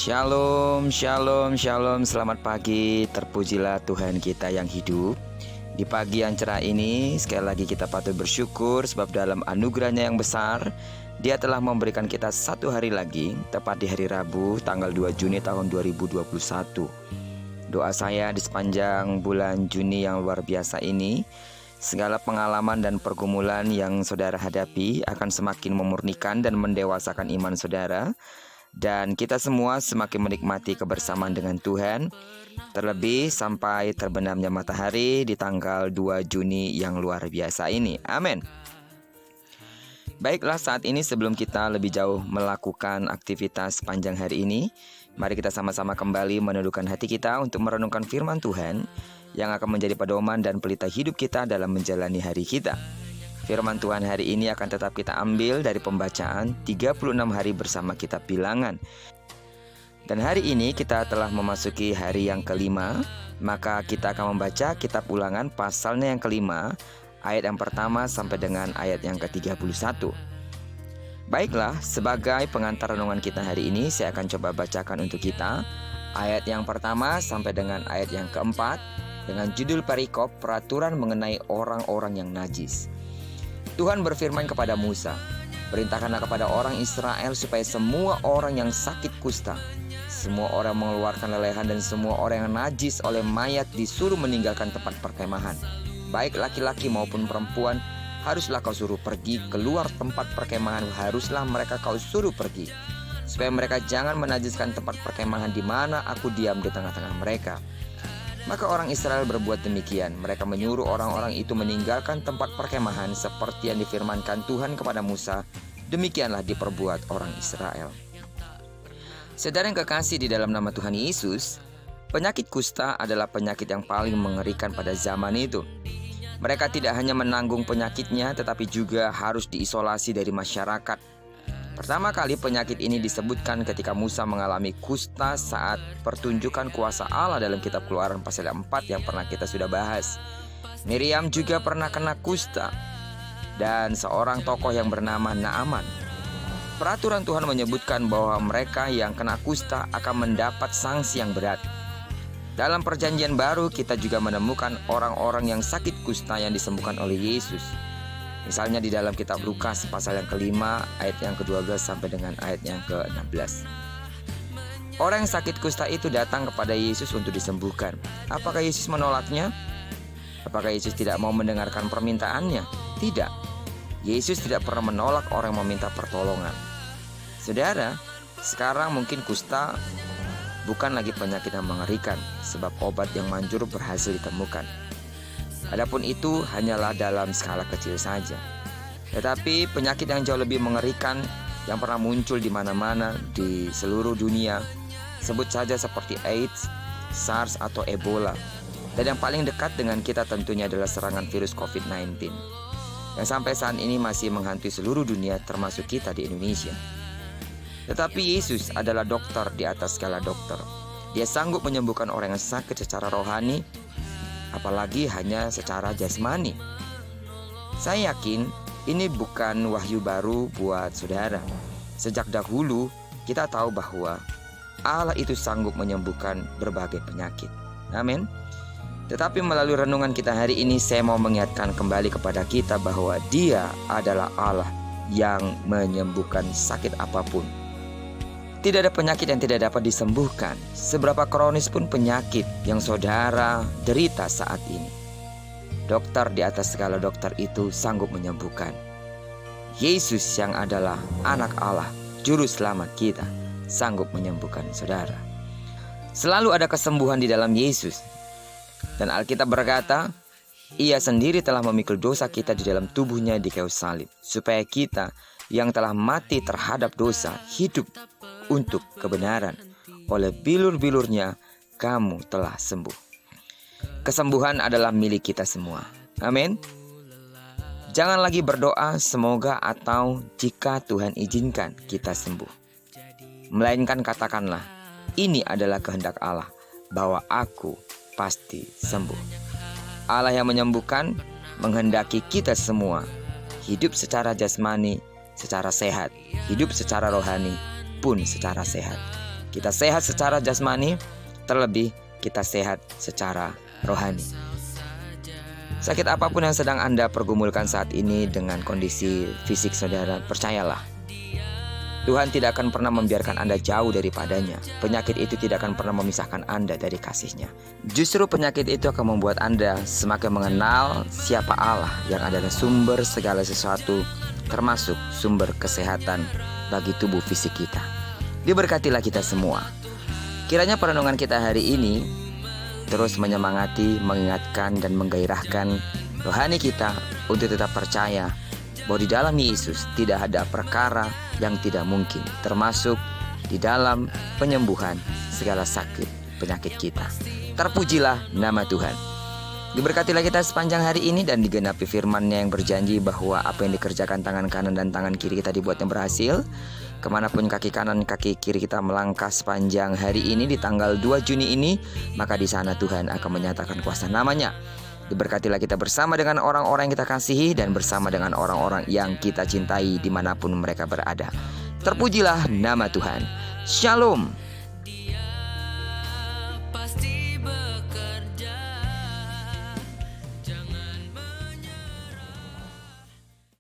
Shalom, shalom, shalom. Selamat pagi, terpujilah Tuhan kita yang hidup. Di pagi yang cerah ini, sekali lagi kita patut bersyukur sebab dalam anugerahnya yang besar, Dia telah memberikan kita satu hari lagi, tepat di hari Rabu, tanggal 2 Juni tahun 2021. Doa saya di sepanjang bulan Juni yang luar biasa ini, segala pengalaman dan pergumulan yang saudara hadapi akan semakin memurnikan dan mendewasakan iman saudara. Dan kita semua semakin menikmati kebersamaan dengan Tuhan, terlebih sampai terbenamnya matahari di tanggal 2 Juni yang luar biasa ini. Amin. Baiklah, saat ini sebelum kita lebih jauh melakukan aktivitas panjang hari ini, mari kita sama-sama kembali menundukkan hati kita untuk merenungkan firman Tuhan yang akan menjadi pedoman dan pelita hidup kita dalam menjalani hari kita. Firman Tuhan hari ini akan tetap kita ambil dari pembacaan 36 hari bersama kitab Bilangan. Dan hari ini kita telah memasuki hari yang kelima, maka kita akan membaca kitab Ulangan pasalnya yang kelima, ayat yang pertama sampai dengan ayat yang ke-31. Baiklah, sebagai pengantar renungan kita hari ini, saya akan coba bacakan untuk kita ayat yang pertama sampai dengan ayat yang keempat dengan judul perikop peraturan mengenai orang-orang yang najis. Tuhan berfirman kepada Musa, "Perintahkanlah kepada orang Israel supaya semua orang yang sakit kusta, semua orang mengeluarkan lelehan dan semua orang yang najis oleh mayat disuruh meninggalkan tempat perkemahan. Baik laki-laki maupun perempuan, haruslah kau suruh pergi keluar tempat perkemahan, haruslah mereka kau suruh pergi, supaya mereka jangan menajiskan tempat perkemahan di mana aku diam di tengah-tengah mereka." Maka orang Israel berbuat demikian. Mereka menyuruh orang-orang itu meninggalkan tempat perkemahan seperti yang difirmankan Tuhan kepada Musa. Demikianlah diperbuat orang Israel. Saudara yang kekasih di dalam nama Tuhan Yesus, penyakit kusta adalah penyakit yang paling mengerikan pada zaman itu. Mereka tidak hanya menanggung penyakitnya, tetapi juga harus diisolasi dari masyarakat. Pertama kali penyakit ini disebutkan ketika Musa mengalami kusta saat pertunjukan kuasa Allah dalam kitab Keluaran pasal 4 yang pernah kita sudah bahas. Miriam juga pernah kena kusta dan seorang tokoh yang bernama Naaman. Peraturan Tuhan menyebutkan bahwa mereka yang kena kusta akan mendapat sanksi yang berat. Dalam perjanjian baru kita juga menemukan orang-orang yang sakit kusta yang disembuhkan oleh Yesus. Misalnya di dalam kitab Lukas pasal yang kelima ayat yang ke-12 sampai dengan ayat yang ke-16. Orang yang sakit kusta itu datang kepada Yesus untuk disembuhkan. Apakah Yesus menolaknya? Apakah Yesus tidak mau mendengarkan permintaannya? Tidak. Yesus tidak pernah menolak orang yang meminta pertolongan. Saudara, sekarang mungkin kusta bukan lagi penyakit yang mengerikan sebab obat yang manjur berhasil ditemukan. Adapun itu hanyalah dalam skala kecil saja. Tetapi penyakit yang jauh lebih mengerikan yang pernah muncul di mana-mana di seluruh dunia, sebut saja seperti AIDS, SARS atau Ebola. Dan yang paling dekat dengan kita tentunya adalah serangan virus COVID-19 yang sampai saat ini masih menghantui seluruh dunia termasuk kita di Indonesia. Tetapi Yesus adalah dokter di atas segala dokter. Dia sanggup menyembuhkan orang yang sakit secara rohani, apalagi hanya secara jasmani. Saya yakin ini bukan wahyu baru buat saudara. Sejak dahulu kita tahu bahwa Allah itu sanggup menyembuhkan berbagai penyakit. Amin. Tetapi melalui renungan kita hari ini, saya mau mengingatkan kembali kepada kita bahwa Dia adalah Allah yang menyembuhkan sakit apapun. Tidak ada penyakit yang tidak dapat disembuhkan, seberapa kronis pun penyakit yang saudara derita saat ini. Dokter di atas segala dokter itu sanggup menyembuhkan. Yesus yang adalah anak Allah, juru selamat kita, sanggup menyembuhkan saudara. Selalu ada kesembuhan di dalam Yesus. Dan Alkitab berkata, Ia sendiri telah memikul dosa kita di dalam tubuhnya di kayu salib, supaya kita yang telah mati terhadap dosa hidup untuk kebenaran. Oleh bilur-bilurnya kamu telah sembuh. Kesembuhan adalah milik kita semua. Amin. Jangan lagi berdoa semoga atau jika Tuhan izinkan kita sembuh. Melainkan katakanlah, ini adalah kehendak Allah bahwa aku pasti sembuh. Allah yang menyembuhkan menghendaki kita semua hidup secara jasmani, secara sehat, hidup secara rohani pun secara sehat. Kita sehat secara jasmani, terlebih kita sehat secara rohani. Sakit apapun yang sedang Anda pergumulkan saat ini dengan kondisi fisik saudara, percayalah, Tuhan tidak akan pernah membiarkan Anda jauh daripadanya. Penyakit itu tidak akan pernah memisahkan Anda dari kasih-Nya. Justru penyakit itu akan membuat Anda semakin mengenal siapa Allah yang adalah sumber segala sesuatu, termasuk sumber kesehatan bagi tubuh fisik kita. Diberkatilah kita semua. Kiranya perenungan kita hari ini terus menyemangati, mengingatkan, dan menggairahkan rohani kita untuk tetap percaya bahwa di dalam Yesus tidak ada perkara yang tidak mungkin, termasuk di dalam penyembuhan segala sakit penyakit kita. Terpujilah nama Tuhan. Diberkatilah kita sepanjang hari ini dan digenapi firman-Nya yang berjanji bahwa apa yang dikerjakan tangan kanan dan tangan kiri kita dibuatnya berhasil. Kemanapun kaki kanan kaki kiri kita melangkah sepanjang hari ini di tanggal 2 Juni ini, maka di sana Tuhan akan menyatakan kuasa nama-Nya. Diberkatilah kita bersama dengan orang-orang yang kita kasihi dan bersama dengan orang-orang yang kita cintai dimanapun mereka berada. Terpujilah nama Tuhan. Shalom.